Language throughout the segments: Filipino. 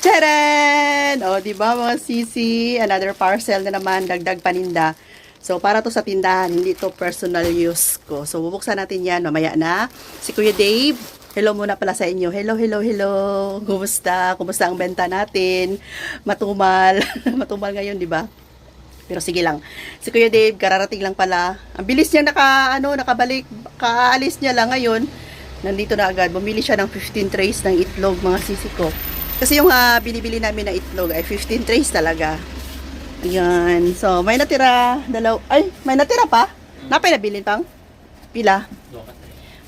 Tcharan! O, diba mga sisi? Another parcel na naman, dagdag paninda. So, para to sa tindahan, hindi to personal use ko. So, bubuksan natin yan mamaya na. Si Kuya Dave, hello muna pala sa inyo. Hello, hello, hello. Kumusta? Kumusta ang benta natin? Matumal. Matumal ngayon, di ba? Pero sige lang. Si Kuya Dave, kararating lang pala. Ang bilis niya nakabalik. Kaalis niya lang ngayon. Nandito na agad. Bumili siya ng 15 trays ng itlog, mga sisi ko. Kasi yung binibili namin na itlog ay 15 trays talaga. Ayan. So, may natira. May natira pa? Napay nabilin pang? Pila?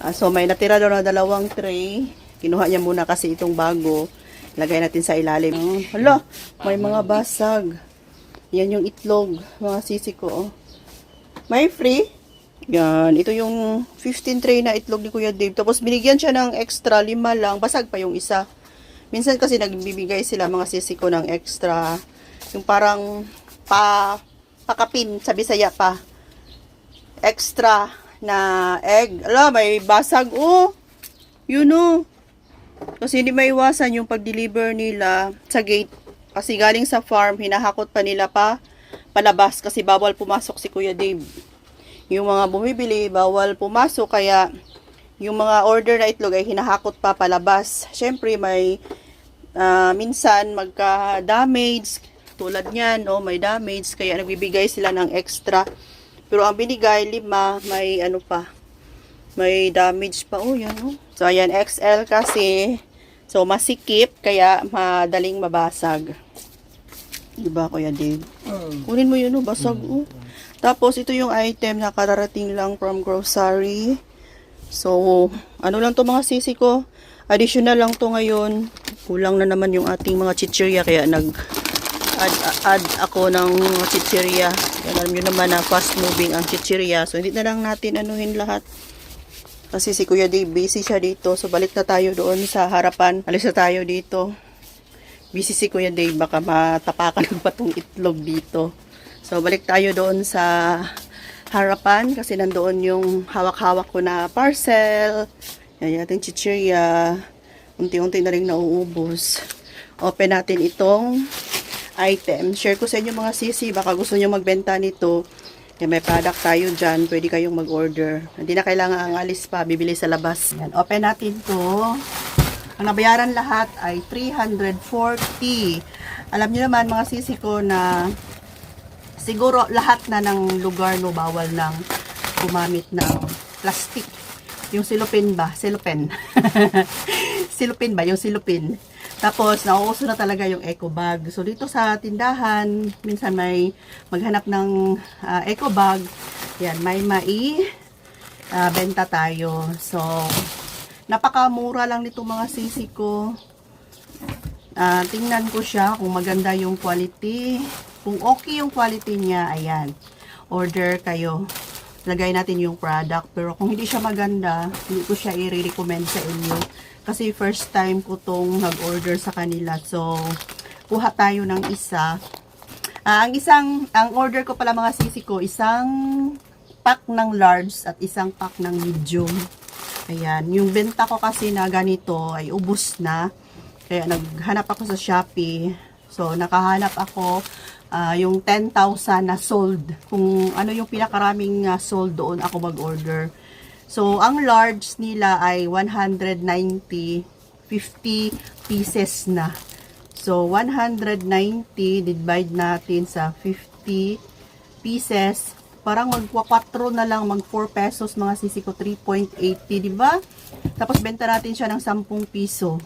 So, may natira daw na 2 tray. Kinuha niya muna kasi itong bago. Lagay natin sa ilalim. Hala, may mga basag. Yan yung itlog, mga sisi ko. May free. Yan. Ito yung 15 tray na itlog ni Kuya Dave. Tapos, binigyan siya ng extra 5 lang. Basag pa yung isa. Minsan kasi nagbibigay sila mga sisi ko ng extra. Yung parang pakapin sa Bisaya pa. Extra na egg. Ala, may basag. Oh, you know. Kasi hindi maiwasan yung pag-deliver nila sa gate. Kasi galing sa farm, hinahakot pa nila palabas kasi bawal pumasok si Kuya Dave. Yung mga bumibili, bawal pumasok. Kaya yung mga order na itlog ay hinahakot pa palabas. Siyempre, may minsan magka-damage. Tulad niyan, no, may damage. Kaya nagbibigay sila ng extra. Pero ang binigay, 5, may ano pa. May damage pa. Oh, yan, oh. So, ayan, XL kasi. So, masikip. Kaya madaling mabasag. Diba, Kuya Dave? Kunin mo yun, oh, basag, oh. Tapos, ito yung item na kararating lang from grocery. So, ano lang to mga sisi ko? Additional lang to ngayon. Kulang na naman yung ating mga chichirya. Kaya nag-add ako ng chichirya. Alam nyo naman na fast moving ang chichirya. So, hindi na lang natin anuhin lahat. Kasi si Kuya Dave, busy siya dito. So, balik na tayo doon sa harapan. Alis na tayo dito. Busy si Kuya Dave. Baka matapakan pa tong itlog dito. So, balik tayo doon sa harapan. Kasi nandoon yung hawak-hawak ko na parcel. Yan yung ating chichirya. Unti-unti na rin nauubos. Open natin itong item. Share ko sa inyo mga sisi. Baka gusto nyo magbenta nito. May product tayo dyan. Pwede kayong mag-order. Hindi na kailangan ang alis pa. Bibili sa labas. Yan. Open natin to. Ang nabayaran lahat ay 340. Alam nyo naman mga sisi ko na siguro lahat na ng lugar no bawal ng gumamit ng plastic. Yung silupin ba? Silupin. Silupin ba? Yung silupin. Tapos, nauuso na talaga yung eco bag. So, dito sa tindahan, minsan may maghanap ng eco bag. Yan, may benta tayo. So, napakamura lang nito mga sisi ko. Tingnan ko siya kung maganda yung quality. Kung okay yung quality niya, ayan. Order kayo. Lagay natin yung product. Pero kung hindi siya maganda, hindi ko siya i-recommend sa inyo. Kasi first time ko tong nag-order sa kanila. So, kuha tayo ng isa. Ang order ko pala mga sisi ko, isang pack ng large at isang pack ng medium. Ayan. Yung benta ko kasi na ganito ay ubos na. Kaya naghanap ako sa Shopee. So, nakahanap ako yung 10,000 na sold. Kung ano yung pinakaraming sold doon ako mag-order. So, ang large nila ay 190, 50 pieces na. So, 190 divide natin sa 50 pieces. Parang mag-4 na lang, mag-4 pesos mga sisi ko, 3.80, diba? Tapos, benta natin siya ng 10 piso.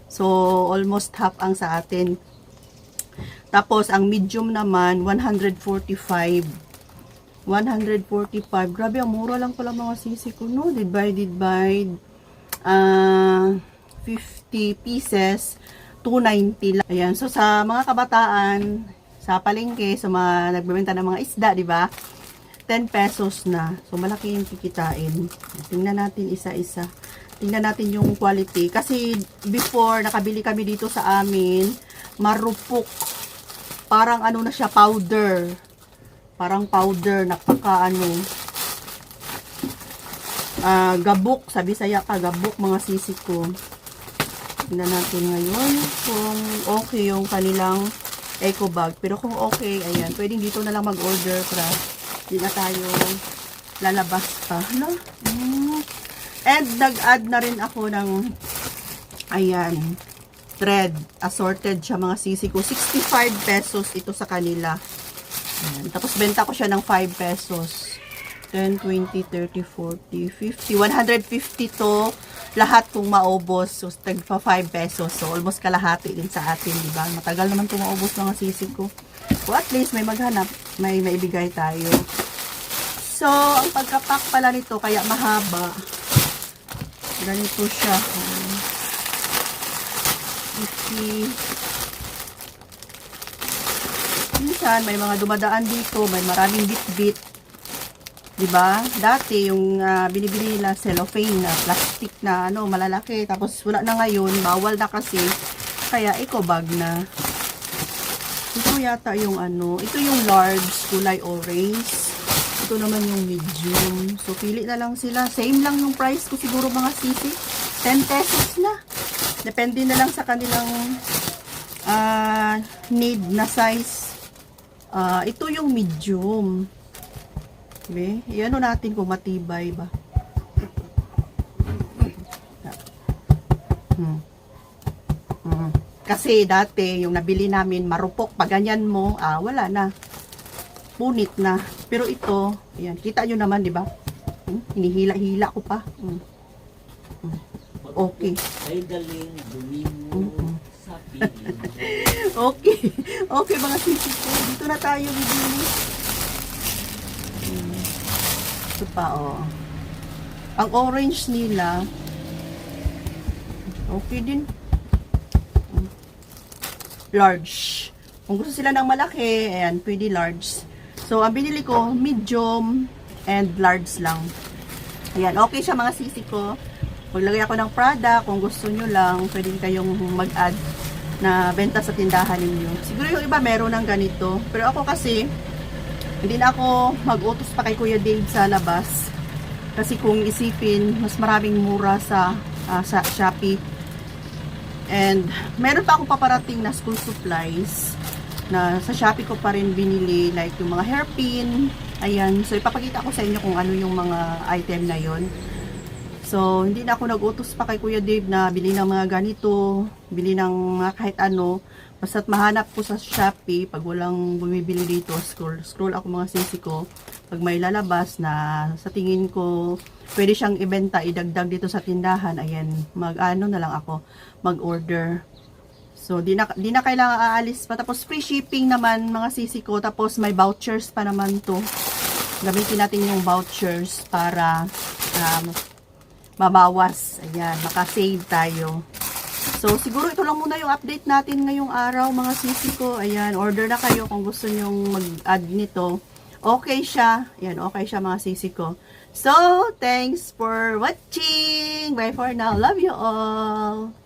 So, almost half ang sa atin. Tapos, ang medium naman, 145. 145. Grabe, ang mura lang pala mga sisi ko, no? Divided by 50 pieces, 290 lang. Ayan. So, sa mga kabataan, sa palengke, sa mga nagbebenta ng mga isda, di ba? 10 pesos na. So, malaki yung kikitain. Tingnan natin isa-isa. Tingnan natin yung quality. Kasi, before, nakabili kami dito sa amin, marupok. Parang ano na siya, powder. Parang powder, gabok, sa Bisaya pa, gabok mga sisi ko. Tingnan natin ngayon kung okay yung kanilang eco bag. Pero kung okay, ayan, pwedeng dito na lang mag-order para hindi na tayo lalabas pa. No? And nag-add na rin ako ng, ayan, thread. Assorted siya mga sisi ko. 65 pesos ito sa kanila. Ayan. Tapos benta ko siya ng 5 pesos. 10, 20, 30, 40, 50. 150 to. Lahat kung maubos. So, tagpa 5 pesos. So, almost kalahati din sa atin, diba? Matagal naman kung maubos mga sisi ko. So, at least may maghanap. May maibigay tayo. So, ang pagkapak pala nito, kaya mahaba. Ganito siya. 50. Minsan, may mga dumadaan dito. May maraming bit-bit. Diba? Dati, yung binibili nila cellophane na plastic na malalaki. Tapos, wala na ngayon. Bawal na kasi. Kaya, eco bag na. Ito yata yung ito yung large, kulay orange. Ito naman yung medium. So, pili na lang sila. Same lang yung price ko siguro mga sisi. 10 pesos na. Depende na lang sa kanilang need na size. Ito yung medium. Okay? Iano natin kung matibay ba. Kasi dati, yung nabili namin, marupok. Pag ganyan mo, wala na. Punit na. Pero ito, ayan, kita nyo naman, di ba? Hinihila-hila ko pa. Okay. Ay galing, dumimo sa piling. Okay. Okay, mga sisi ko. Dito na tayo, bibili. Ito pa, Ang orange nila, okay din. Large. Kung gusto sila ng malaki, ayan, pwede large. So, ang binili ko, medium and large lang. Ayan, okay siya mga sisi ko. Maglagay ako ng product. Kung gusto nyo lang, pwede kayong mag-add na benta sa tindahan ninyo. Siguro yung iba meron ng ganito. Pero ako kasi, hindi na ako mag-utos pa kay Kuya Dave sa labas. Kasi kung isipin, mas maraming mura sa Shopee. And meron pa akong paparating na school supplies na sa Shopee ko pa rin binili, like yung mga hairpin. Ayan, so ipapakita ko sa inyo kung ano yung mga item na yon. So hindi na ako nag-utos pa kay Kuya Dave na bili ng mga ganito, bili ng mga kahit ano. Basta't mahanap ko sa Shopee, pag walang bumibili dito, scroll ako mga sisi ko. Pag may lalabas na sa tingin ko pwede siyang ibenta, idagdag dito sa tindahan, ayan, na lang ako, mag-order. So, di na kailangan aalis pa. Tapos, free shipping naman, mga sisi ko. Tapos, may vouchers pa naman to. Gamitin natin yung vouchers para mabawas. Ayan, makasave tayo. So, siguro ito lang muna yung update natin ngayong araw, mga sisi ko. Ayan, order na kayo kung gusto nyong mag-add nito. Okay siya. Ayan, okay siya, mga sisi ko. So, thanks for watching. Bye for now. Love you all.